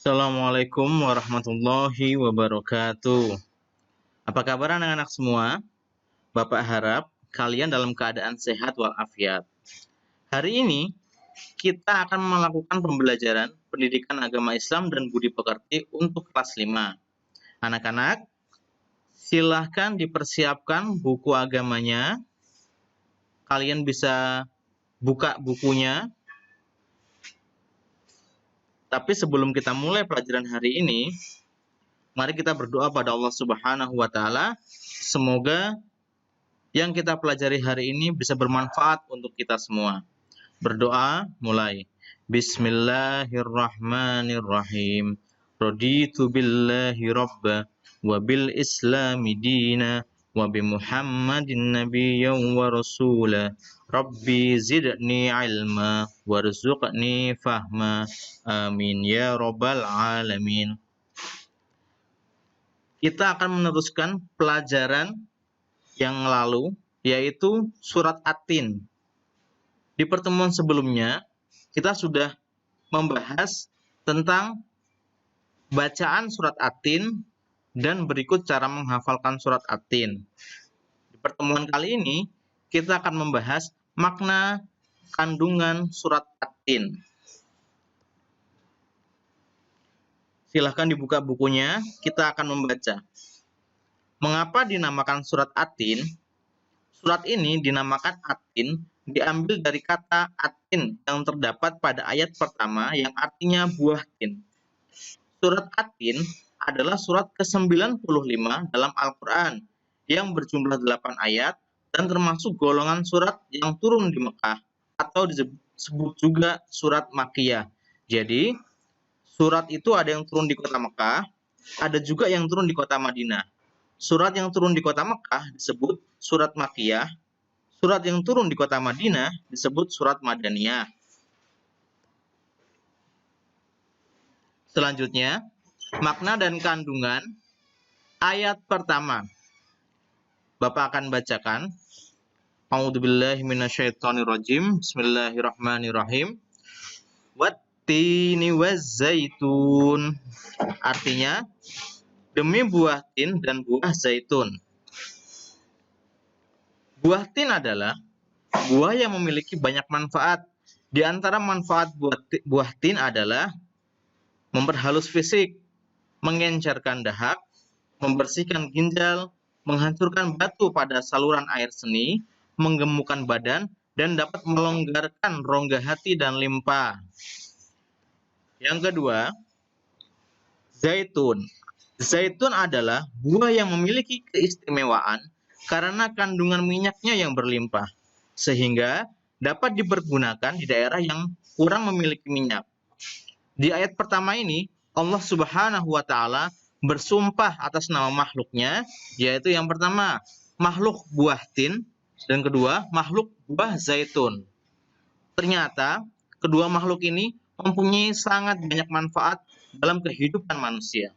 Assalamualaikum warahmatullahi wabarakatuh. Apa kabar anak-anak semua? Bapak harap kalian dalam keadaan sehat walafiat. Hari ini kita akan melakukan pembelajaran pendidikan agama Islam dan budi pekerti untuk kelas 5. Anak-anak, silahkan dipersiapkan buku agamanya. Kalian bisa buka bukunya. Tapi sebelum kita mulai pelajaran hari ini, mari kita berdoa pada Allah Subhanahu wa Ta'ala. Semoga yang kita pelajari hari ini bisa bermanfaat untuk kita semua. Berdoa mulai. Bismillahirrahmanirrahim. Raditu billahi rabba wa bil islami dina wa bi Muhammadin nabiyyan wa rasula. Rabbi zidni ilma warzuqni fahma. Amin ya rabbal alamin. Kita akan meneruskan pelajaran yang lalu, yaitu surat At-Tin. Di pertemuan sebelumnya, kita sudah membahas tentang bacaan surat At-Tin dan berikut cara menghafalkan surat At-Tin. Di pertemuan kali ini, kita akan membahas makna kandungan surat At-Tin. Silahkan dibuka bukunya, kita akan membaca. Mengapa dinamakan surat At-Tin? Surat ini dinamakan At-Tin diambil dari kata At-Tin yang terdapat pada ayat pertama yang artinya buah tin. Surat At-Tin adalah surat ke-95 dalam Al-Quran yang berjumlah 8 ayat dan termasuk golongan surat yang turun di Mekah atau disebut juga surat Makkiyah. Jadi, surat itu ada yang turun di kota Mekah, ada juga yang turun di kota Madinah. Surat yang turun di kota Mekah disebut surat Makkiyah. Surat yang turun di kota Madinah disebut surat Madaniyah. Selanjutnya, makna dan kandungan ayat pertama. Bapak akan bacakan. A'udzubillahi minasyaitonirrajim. Bismillahirrahmanirrahim. Wattini wazzaitun. Artinya, demi buah tin dan buah zaitun. Buah tin adalah buah yang memiliki banyak manfaat. Di antara manfaat buah tin adalah memperhalus fisik, mengencerkan dahak, membersihkan ginjal, menghancurkan batu pada saluran air seni, menggemukkan badan, dan dapat melonggarkan rongga hati dan limpa. Yang kedua, zaitun. Zaitun adalah buah yang memiliki keistimewaan karena kandungan minyaknya yang berlimpah, sehingga dapat dipergunakan di daerah yang kurang memiliki minyak. Di ayat pertama ini, Allah Subhanahu wa Ta'ala bersumpah atas nama makhluknya, yaitu yang pertama, makhluk buah tin, dan kedua, makhluk buah zaitun. Ternyata, kedua makhluk ini mempunyai sangat banyak manfaat dalam kehidupan manusia.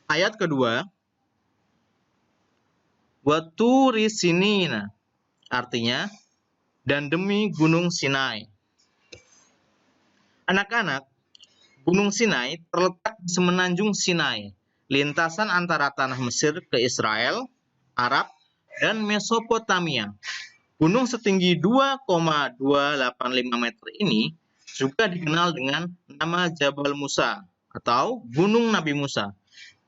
Ayat kedua, Waturi sinina, artinya, dan demi gunung Sinai. Anak-anak, gunung Sinai terletak di semenanjung Sinai, lintasan antara tanah Mesir ke Israel, Arab, dan Mesopotamia. Gunung setinggi 2,285 meter ini juga dikenal dengan nama Jabal Musa atau Gunung Nabi Musa.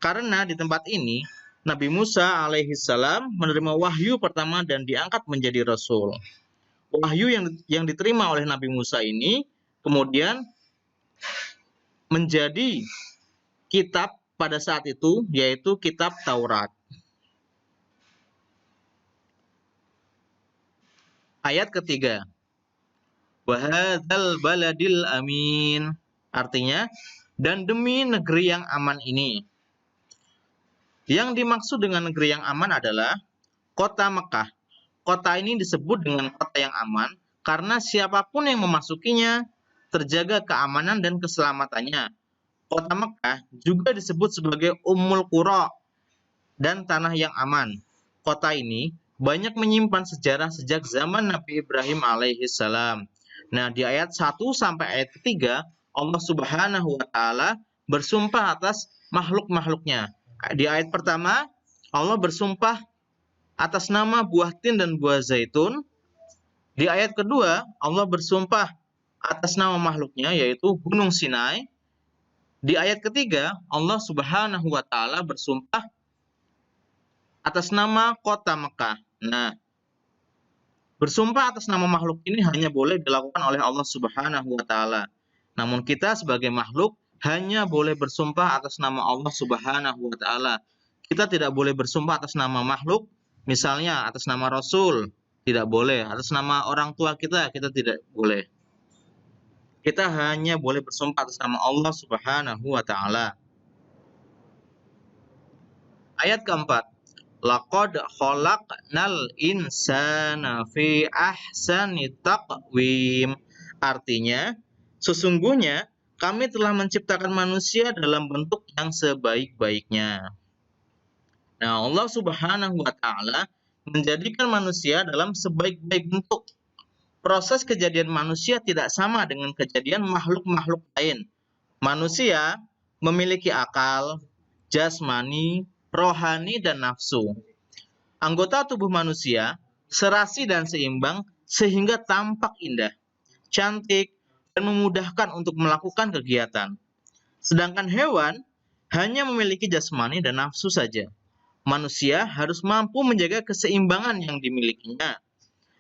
Karena di tempat ini, Nabi Musa alaihissalam menerima wahyu pertama dan diangkat menjadi Rasul. Wahyu yang diterima oleh Nabi Musa ini kemudian menjadi kitab pada saat itu, yaitu kitab Taurat. Ayat ketiga, Wahadzal baladil amin, artinya, dan demi negeri yang aman ini. Yang dimaksud dengan negeri yang aman adalah kota Mekah. Kota ini disebut dengan kota yang aman karena siapapun yang memasukinya terjaga keamanan dan keselamatannya. Kota Mekah juga disebut sebagai Ummul Qura dan tanah yang aman. Kota ini banyak menyimpan sejarah sejak zaman Nabi Ibrahim alaihissalam. Nah, di ayat 1 sampai ayat ketiga, Allah Subhanahu wa taala bersumpah atas makhluk-makhluknya. Di ayat pertama, Allah bersumpah atas nama buah tin dan buah zaitun. Di ayat kedua, Allah bersumpah atas nama makhluknya, yaitu Gunung Sinai. Di ayat ketiga, Allah Subhanahu wa taala bersumpah atas nama kota Mekah. Nah, bersumpah atas nama makhluk ini hanya boleh dilakukan oleh Allah Subhanahu wa taala. Namun kita sebagai makhluk hanya boleh bersumpah atas nama Allah Subhanahu wa taala. Kita tidak boleh bersumpah atas nama makhluk, misalnya atas nama Rasul, tidak boleh. Atas nama orang tua kita tidak boleh. Kita hanya boleh bersumpah atas nama Allah Subhanahu wa taala. Ayat keempat. Laqad khalaqnal insana fi ahsani taqwim. Artinya, sesungguhnya kami telah menciptakan manusia dalam bentuk yang sebaik-baiknya. Nah, Allah Subhanahu wa taala menjadikan manusia dalam sebaik-baik bentuk. Proses kejadian manusia tidak sama dengan kejadian makhluk-makhluk lain. Manusia memiliki akal, jasmani, rohani, dan nafsu. Anggota tubuh manusia serasi dan seimbang sehingga tampak indah, cantik, dan memudahkan untuk melakukan kegiatan. Sedangkan hewan hanya memiliki jasmani dan nafsu saja. Manusia harus mampu menjaga keseimbangan yang dimilikinya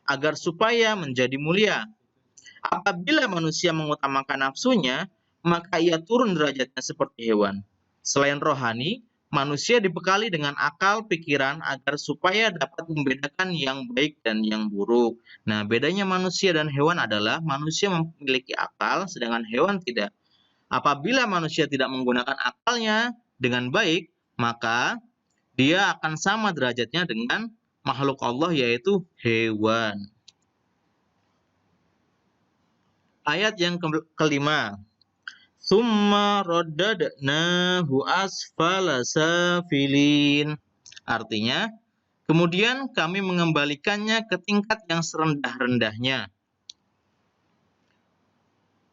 agar supaya menjadi mulia. Apabila manusia mengutamakan nafsunya, maka ia turun derajatnya seperti hewan. Selain rohani, manusia dibekali dengan akal pikiran agar supaya dapat membedakan yang baik dan yang buruk. Nah, bedanya manusia dan hewan adalah manusia memiliki akal, sedangkan hewan tidak. Apabila manusia tidak menggunakan akalnya dengan baik, maka dia akan sama derajatnya dengan makhluk Allah, yaitu hewan. Ayat yang kelima. Summa raddadnahu asfala safilin. Artinya, kemudian kami mengembalikannya ke tingkat yang serendah-rendahnya.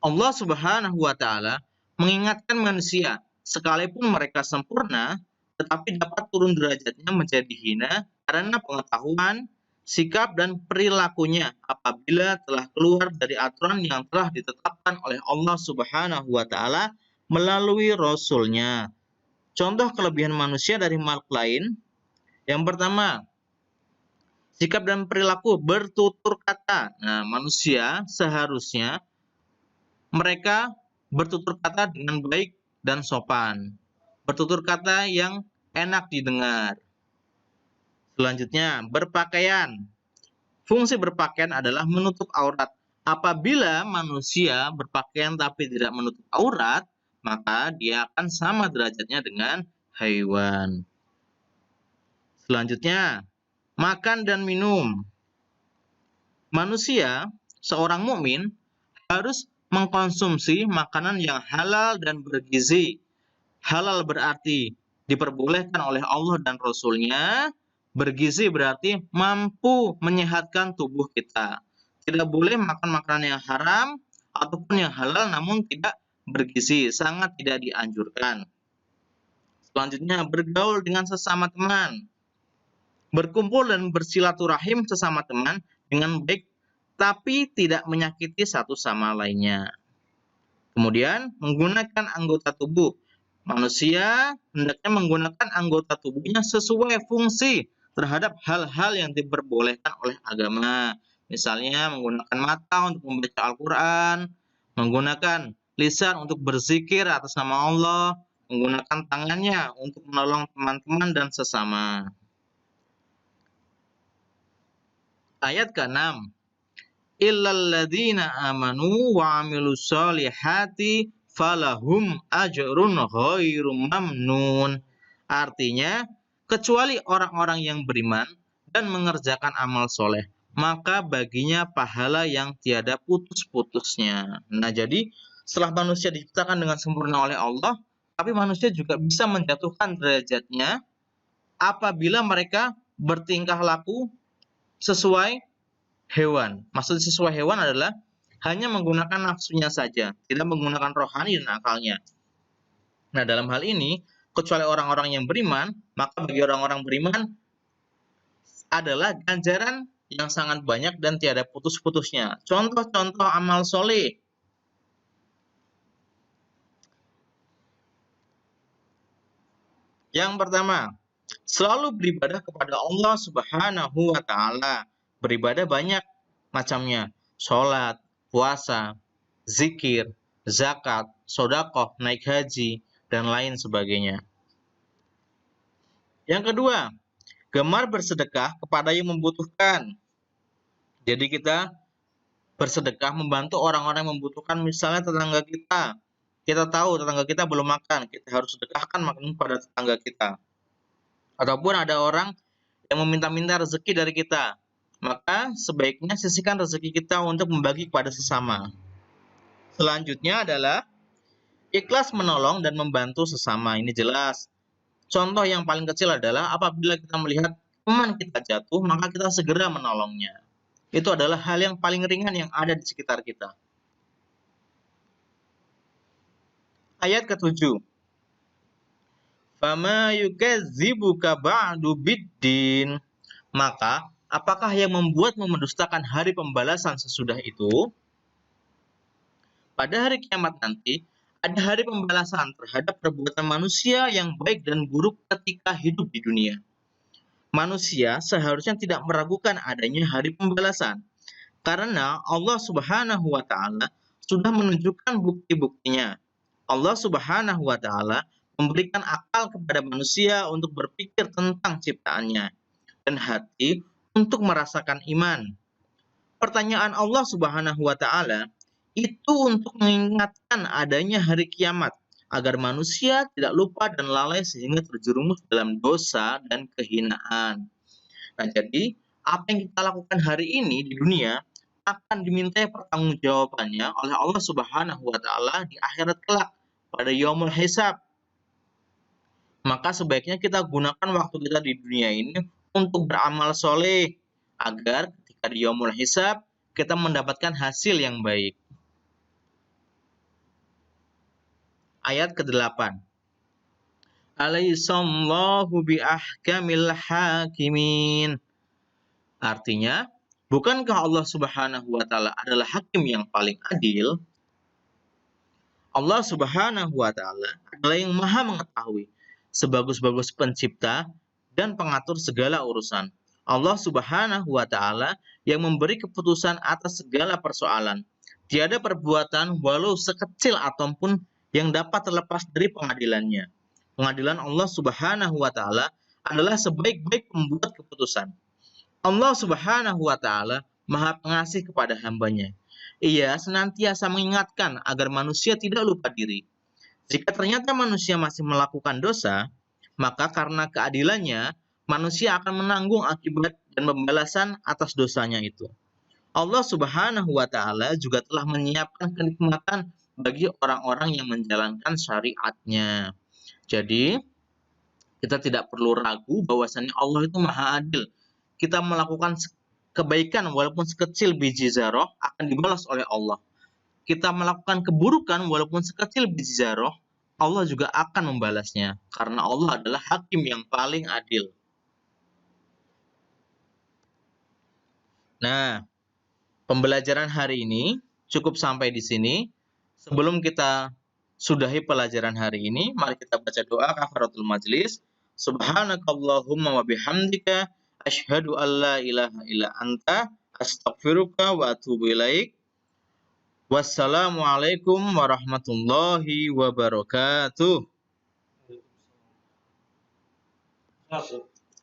Allah Subhanahu wa taala mengingatkan manusia, sekalipun mereka sempurna, tetapi dapat turun derajatnya menjadi hina karena pengetahuan, sikap, dan perilakunya apabila telah keluar dari aturan yang telah ditetapkan oleh Allah Subhanahu wa taala melalui Rasul-Nya. Contoh kelebihan manusia dari makhluk lain, yang pertama, sikap dan perilaku bertutur kata. Nah, manusia seharusnya mereka bertutur kata dengan baik dan sopan. Bertutur kata yang enak didengar. Selanjutnya, berpakaian. Fungsi berpakaian adalah menutup aurat. Apabila manusia berpakaian tapi tidak menutup aurat, maka dia akan sama derajatnya dengan hewan. Selanjutnya, makan dan minum. Manusia, seorang mukmin, harus mengkonsumsi makanan yang halal dan bergizi. Halal berarti diperbolehkan oleh Allah dan Rasul-Nya. Bergizi berarti mampu menyehatkan tubuh kita. Tidak boleh makan makanan yang haram ataupun yang halal namun tidak bergizi. Sangat tidak dianjurkan. Selanjutnya, bergaul dengan sesama teman. Berkumpul dan bersilaturahim sesama teman dengan baik tapi tidak menyakiti satu sama lainnya. Kemudian, menggunakan anggota tubuh. Manusia hendaknya menggunakan anggota tubuhnya sesuai fungsi terhadap hal-hal yang diperbolehkan oleh agama. Misalnya menggunakan mata untuk membaca Al-Quran, menggunakan lisan untuk berzikir atas nama Allah, menggunakan tangannya untuk menolong teman-teman dan sesama. Ayat ke-6. Illal ladzina amanu wa 'amilus sholihati falahum ajrun ghairu mamnun. Artinya, kecuali orang-orang yang beriman dan mengerjakan amal soleh, maka baginya pahala yang tiada putus-putusnya. Nah, jadi setelah manusia diciptakan dengan sempurna oleh Allah, tapi manusia juga bisa menjatuhkan derajatnya apabila mereka bertingkah laku sesuai hewan. Maksud sesuai hewan adalah hanya menggunakan nafsunya saja, tidak menggunakan rohani dan akalnya. Nah, dalam hal ini, kecuali orang-orang yang beriman, maka bagi orang-orang beriman adalah ganjaran yang sangat banyak dan tiada putus-putusnya. Contoh-contoh amal soleh. Yang pertama, selalu beribadah kepada Allah Subhanahu wa Ta'ala. Beribadah banyak macamnya: sholat, puasa, zikir, zakat, sodakoh, naik haji, dan lain sebagainya. Yang kedua, gemar bersedekah kepada yang membutuhkan. Jadi kita bersedekah membantu orang-orang yang membutuhkan, misalnya tetangga kita. Kita tahu tetangga kita belum makan, kita harus sedekahkan makanan pada tetangga kita. Ataupun ada orang yang meminta-minta rezeki dari kita, maka sebaiknya sisihkan rezeki kita untuk membagi kepada sesama. Selanjutnya adalah ikhlas menolong dan membantu sesama. Ini jelas. Contoh yang paling kecil adalah apabila kita melihat teman kita jatuh, maka kita segera menolongnya. Itu adalah hal yang paling ringan yang ada di sekitar kita. Ayat ke-7. Fama yukadzibuka ba'du biddin. Maka, apakah yang membuatmu mendustakan hari pembalasan sesudah itu? Pada hari kiamat nanti, ada hari pembalasan terhadap perbuatan manusia yang baik dan buruk ketika hidup di dunia. Manusia seharusnya tidak meragukan adanya hari pembalasan, karena Allah Subhanahu wa Ta'ala sudah menunjukkan bukti-buktinya. Allah Subhanahu wa Ta'ala memberikan akal kepada manusia untuk berpikir tentang ciptaannya dan hati untuk merasakan iman. Pertanyaan Allah Subhanahu wa Ta'ala itu untuk mengingatkan adanya hari kiamat agar manusia tidak lupa dan lalai sehingga terjerumus dalam dosa dan kehinaan. Nah, jadi apa yang kita lakukan hari ini di dunia akan dimintai pertanggungjawabannya oleh Allah Subhanahu wa Ta'ala di akhirat kelak pada yaumul hisab. Maka sebaiknya kita gunakan waktu kita di dunia ini untuk beramal soleh agar ketika di yaumul hisab kita mendapatkan hasil yang baik. Ayat ke-8. Alaihissallahu biahkamil hakimin. Artinya, bukankah Allah Subhanahu wa Ta'ala adalah hakim yang paling adil? Allah Subhanahu wa Ta'ala adalah yang maha mengetahui, sebagus-bagus pencipta dan pengatur segala urusan. Allah Subhanahu wa Ta'ala yang memberi keputusan atas segala persoalan. Tiada perbuatan walau sekecil ataupun yang dapat terlepas dari pengadilannya. Pengadilan Allah Subhanahu wa Ta'ala adalah sebaik-baik pembuat keputusan. Allah Subhanahu wa Ta'ala Maha Pengasih kepada hambanya. Ia senantiasa mengingatkan agar manusia tidak lupa diri. Jika ternyata manusia masih melakukan dosa, maka karena keadilannya, manusia akan menanggung akibat dan pembalasan atas dosanya itu. Allah Subhanahu wa Ta'ala juga telah menyiapkan kenikmatan bagi orang-orang yang menjalankan syariatnya. Jadi, kita tidak perlu ragu bahwasannya Allah itu maha adil. Kita melakukan kebaikan walaupun sekecil biji zarah akan dibalas oleh Allah. Kita melakukan keburukan walaupun sekecil biji zarah, Allah juga akan membalasnya. Karena Allah adalah hakim yang paling adil. Nah, pembelajaran hari ini cukup sampai di sini. Sebelum kita sudahi pelajaran hari ini, mari kita baca doa kafaratul majlis. Subhanakallahumma wa bihamdika asyhadu an la ilaha illa anta astaghfiruka wa atubu ilaik. Wassalamualaikum warahmatullahi wabarakatuh.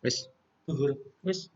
Wis. Wis.